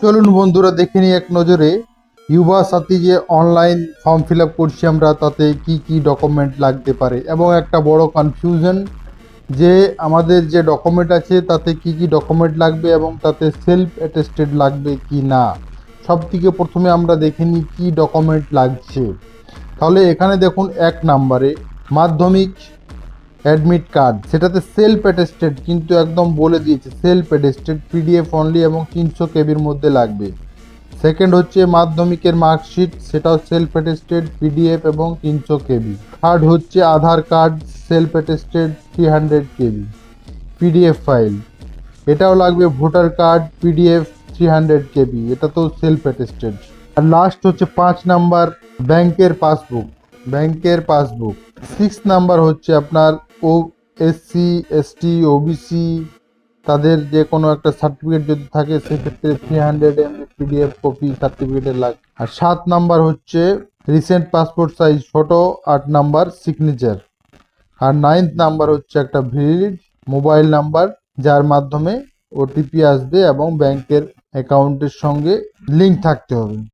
চলুন বন্ধুরা দেখে নিই এক নজরে ইউবা সাথী যে অনলাইন ফর্ম ফিল আপ করছি আমরা, তাতে কি কি ডকুমেন্ট লাগতে পারে এবং একটা বড় কনফিউশন যে আমাদের যে ডকুমেন্ট আছে তাতে কি কি ডকুমেন্ট লাগবে এবং তাতে সেলফ অ্যাটেস্টেড লাগবে কি না। সব থেকে প্রথমে আমরা দেখে নিই কী ডকুমেন্ট লাগছে। তাহলে এখানে দেখুন 1 নম্বরে মাধ্যমিক অ্যাডমিট কার্ড, সেটাতে সেলফ অ্যাটেস্টেড কিন্তু একদম বলে দিয়েছে সেলফ অ্যাটেস্টেড, পিডিএফ অনলি এবং 300 কেবির মধ্যে লাগবে। সেকেন্ড হচ্ছে মাধ্যমিকের মার্কশিট, সেটাও সেলফ অ্যাটেস্টেড, পিডিএফ এবং 300 কেবি। থার্ড হচ্ছে আধার কার্ড, সেলফ অ্যাটেস্টেড 300 কেবি পিডিএফ ফাইল, এটাও লাগবে। ভোটার কার্ড পিডিএফ 300 কেবি, এটা তো সেলফ অ্যাটেস্টেড। আর লাস্ট হচ্ছে 5 নাম্বার ব্যাংকের পাসবুক, 6 নাম্বার হচ্ছে আপনার এসসি এসটি ওবিসি তাদের যে কোনো একটা সার্টিফিকেট যদি থাকে সেক্ষেত্রে 300 MB পিডিএফ কপি সার্টিফিকেটের লাগে। আর 7 নাম্বার হচ্ছে recent passport size photo, 8 number signature. আর 9th নাম্বার হচ্ছে একটা ভ্যালিড মোবাইল নাম্বার যার মাধ্যমে ওটিপি আসবে এবং ব্যাংকের অ্যাকাউন্টের সঙ্গে লিঙ্ক থাকতে হবে।